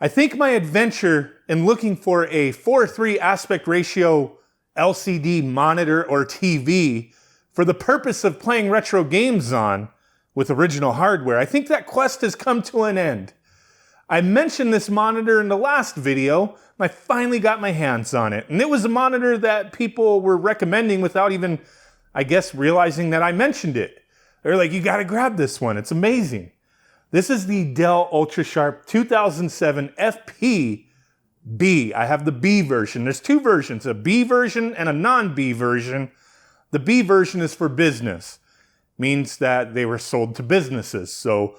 I think my adventure in looking for a 4:3 aspect ratio LCD monitor or TV for the purpose of playing retro games on with original hardware, I think that quest has come to an end. I mentioned this monitor in the last video, and I finally got my hands on it. And it was a monitor that people were recommending without even, I guess, realizing that I mentioned it. They're like, you gotta grab this one, it's amazing. This is the Dell UltraSharp 2007 FP-B. I have the B version. There's two versions, a B version and a non-B version. The B version is for business. Means that they were sold to businesses. So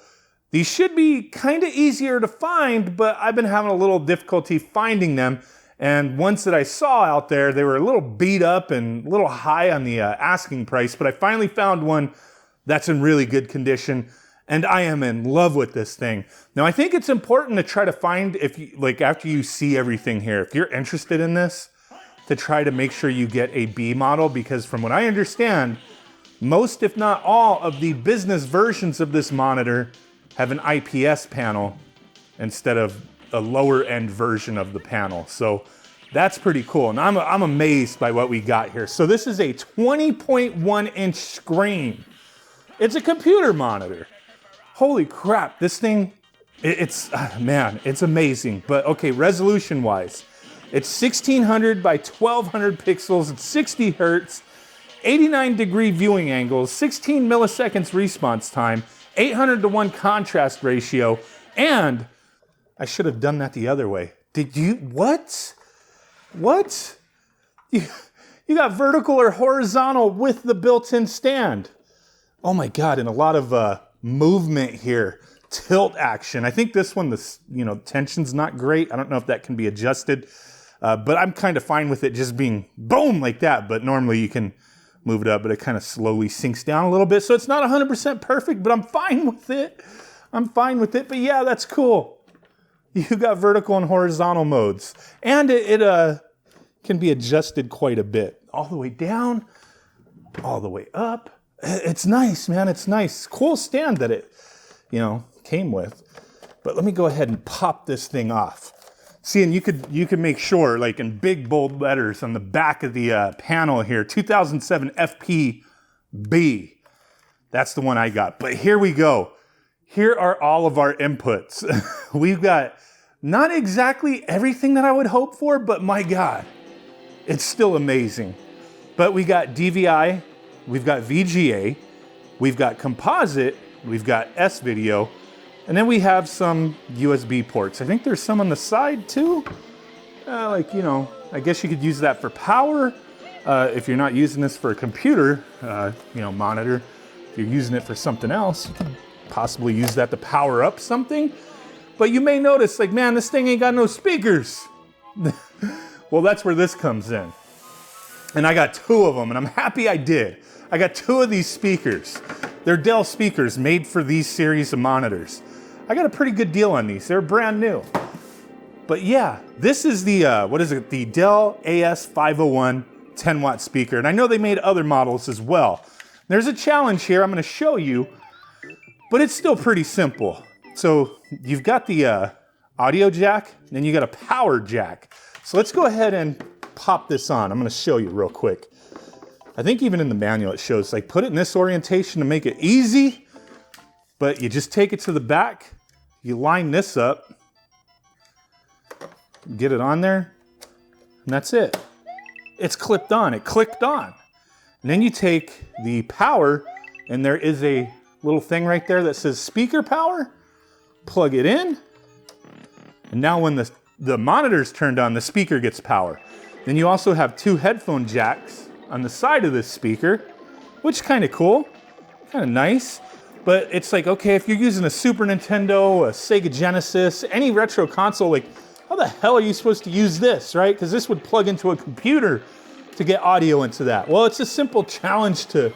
these should be kind of easier to find, but I've been having a little difficulty finding them. And ones that I saw out there, they were a little beat up and a little high on the asking price, but I finally found one that's in really good condition. And I am in love with this thing. Now, I think it's important to try to find, if you, like after you see everything here, if you're interested in this, to try to make sure you get a B model, because from what I understand, most, if not all, of the business versions of this monitor have an IPS panel instead of a lower end version of the panel. So that's pretty cool. And I'm amazed by what we got here. So this is a 20.1 inch screen. It's a computer monitor. Holy crap, this thing, man, it's amazing. But okay, resolution wise, it's 1600 by 1200 pixels, it's 60 hertz, 89-degree viewing angles, 16 milliseconds response time, 800:1 contrast ratio, and I should have done that the other way. Did you, what? What? You got vertical or horizontal with the built-in stand. Oh my God, and a lot of movement here, tilt action. I think this one, the tension's not great. I don't know if that can be adjusted, but I'm kind of fine with it just being boom like that. But normally you can move it up, but it kind of slowly sinks down a little bit. So it's not 100% perfect, but I'm fine with it. I'm fine with it, but yeah, that's cool. You got vertical and horizontal modes, and it can be adjusted quite a bit. All the way down, all the way up. It's nice, man, it's nice. Cool stand that it, came with. But let me go ahead and pop this thing off. See, and you could make sure, like in big bold letters on the back of the panel here, 2007 FP-B. That's the one I got. But here we go. Here are all of our inputs. We've got not exactly everything that I would hope for, but my God, it's still amazing. But we got DVI, we've got VGA, we've got composite, we've got S-video, and then we have some USB ports. I think there's some on the side too. I guess you could use that for power. If you're not using this for a computer, monitor, if you're using it for something else, you can possibly use that to power up something. But you may notice, like, man, this thing ain't got no speakers. Well, that's where this comes in. And I got two of them, and I'm happy I did. I got two of these speakers. They're Dell speakers made for these series of monitors. I got a pretty good deal on these. They're brand new. But yeah, this is the, the Dell AS501 10-watt speaker. And I know they made other models as well. There's a challenge here I'm gonna show you, but it's still pretty simple. So you've got the audio jack, and then you got a power jack. So let's go ahead and pop this on. I'm gonna show you real quick. I think even in the manual it shows, like, put it in this orientation to make it easy, but you just take it to the back, you line this up, get it on there, and that's it. It's clipped on, it clicked on. And then you take the power, and there is a little thing right there that says speaker power, plug it in, and now when the monitor's turned on, the speaker gets power. Then you also have two headphone jacks on the side of this speaker, which is kind of cool, kind of nice. But it's like, okay, if you're using a Super Nintendo, a Sega Genesis, any retro console, like, how the hell are you supposed to use this, right? Because this would plug into a computer to get audio into that. Well, it's a simple challenge to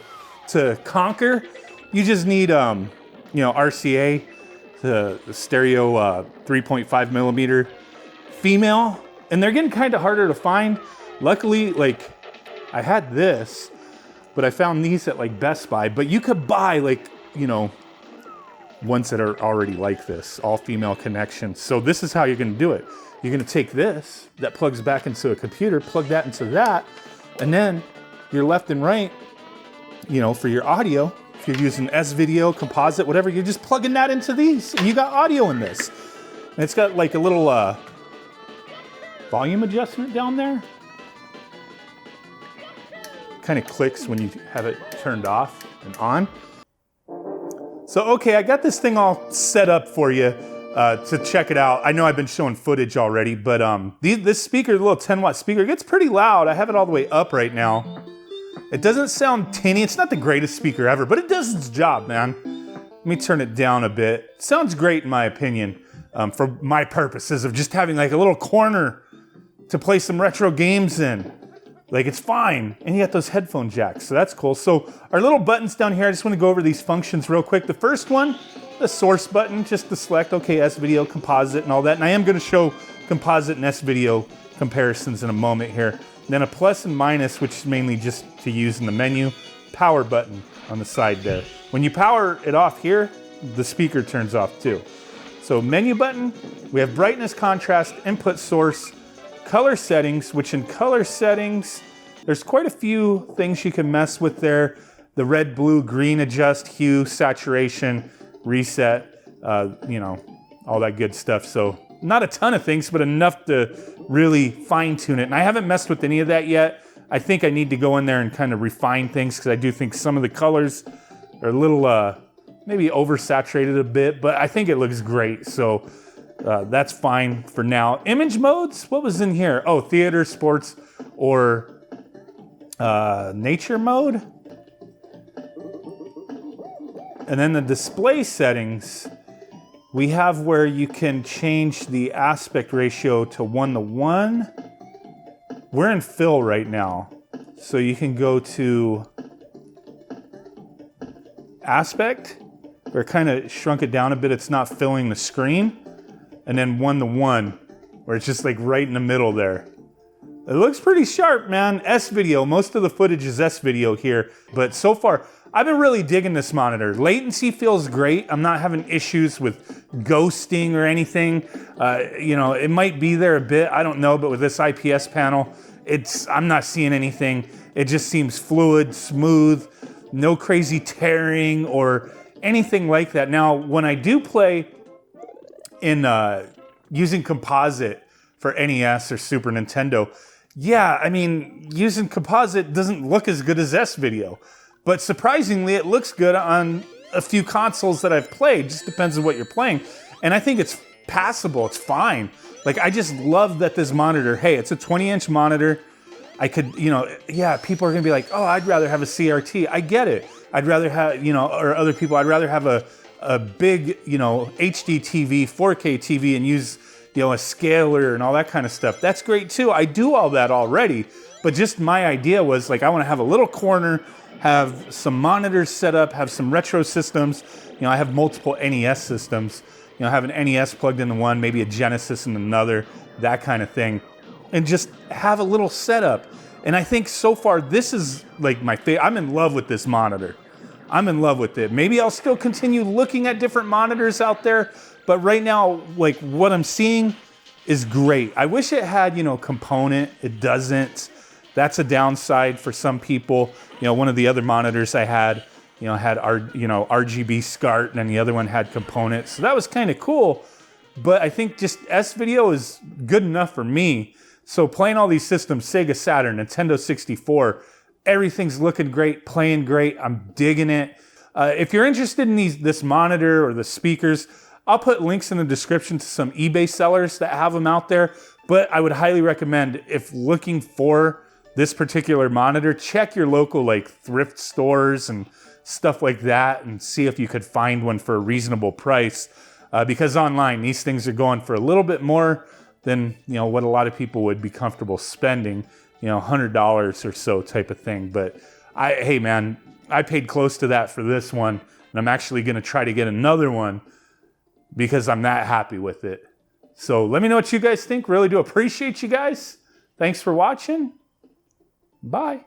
conquer. You just need, RCA, the stereo 3.5 millimeter female, and they're getting kind of harder to find. Luckily, like, I had this, but I found these at like Best Buy, but you could buy like, ones that are already like this, all female connections. So this is how you're gonna do it. You're gonna take this, that plugs back into a computer, plug that into that, and then your left and right, you know, for your audio, if you're using S-Video, composite, whatever, you're just plugging that into these, and you got audio in this. And it's got like a little volume adjustment down there. Kind of clicks when you have it turned off and on. So, okay, I got this thing all set up for you to check it out. I know I've been showing footage already, but this speaker, the little 10-watt speaker, gets pretty loud. I have it all the way up right now. It doesn't sound tinny. It's not the greatest speaker ever, but it does its job, man. Let me turn it down a bit. It sounds great in my opinion, for my purposes of just having like a little corner to play some retro games in. Like, it's fine. And you got those headphone jacks, so that's cool. So our little buttons down here, I just want to go over these functions real quick. The first one, the source button, just to select, okay, S-Video, composite, and all that. And I am going to show composite and S-Video comparisons in a moment here. And then a plus and minus, which is mainly just to use in the menu. Power button on the side there. When you power it off here, the speaker turns off too. So menu button, we have brightness, contrast, input source, color settings, which in color settings, there's quite a few things you can mess with there. The red, blue, green adjust, hue, saturation, reset, you know, all that good stuff. So not a ton of things, but enough to really fine tune it. And I haven't messed with any of that yet. I think I need to go in there and kind of refine things because I do think some of the colors are a little, maybe oversaturated a bit, but I think it looks great. So that's fine for now. Image modes, what was in here? Oh, theater, sports, or nature mode. And then the display settings, we have where you can change the aspect ratio to 1:1. We're in fill right now. So you can go to aspect, or kind of shrunk it down a bit. It's not filling the screen. And then 1:1, where it's just like right in the middle there. It looks pretty sharp, man. S-Video, most of the footage is S-Video here. But so far, I've been really digging this monitor. Latency feels great. I'm not having issues with ghosting or anything. You know, it might be there a bit, I don't know, but with this IPS panel, I'm not seeing anything. It just seems fluid, smooth, no crazy tearing or anything like that. Now, when I do play in using composite for NES or Super Nintendo, yeah, I mean, using composite doesn't look as good as S-Video. But surprisingly, it looks good on a few consoles that I've played. Just depends on what you're playing. And I think it's passable, it's fine. Like, I just love that this monitor, hey, it's a 20-inch monitor. I could, you know, yeah, people are gonna be like, oh, I'd rather have a CRT. I get it. I'd rather have, you know, or other people, I'd rather have a big, you know, HD TV, 4K TV and use, you know, a scaler and all that kind of stuff. That's great too. I do all that already. But just my idea was like, I wanna have a little corner, have some monitors set up, have some retro systems. You know, I have multiple NES systems. You know, have an NES plugged into one, maybe a Genesis in another, that kind of thing. And just have a little setup. And I think so far, this is like my favorite. I'm in love with this monitor. I'm in love with it. Maybe I'll still continue looking at different monitors out there, but right now, like what I'm seeing is great. I wish it had, you know, component. It doesn't. That's a downside for some people. You know, one of the other monitors I had, you know, had RGB SCART, and then the other one had components. So that was kind of cool. But I think just S-Video is good enough for me. So playing all these systems, Sega Saturn, Nintendo 64, everything's looking great, playing great. I'm digging it. If you're interested in this monitor or the speakers, I'll put links in the description to some eBay sellers that have them out there. But I would highly recommend, if looking for this particular monitor, check your local like thrift stores and stuff like that and see if you could find one for a reasonable price. Because online, these things are going for a little bit more than, you know, what a lot of people would be comfortable spending, you know, $100 or so type of thing. But hey man, I paid close to that for this one, and I'm actually gonna try to get another one because I'm that happy with it. So let me know what you guys think. Really do appreciate you guys. Thanks for watching. Bye.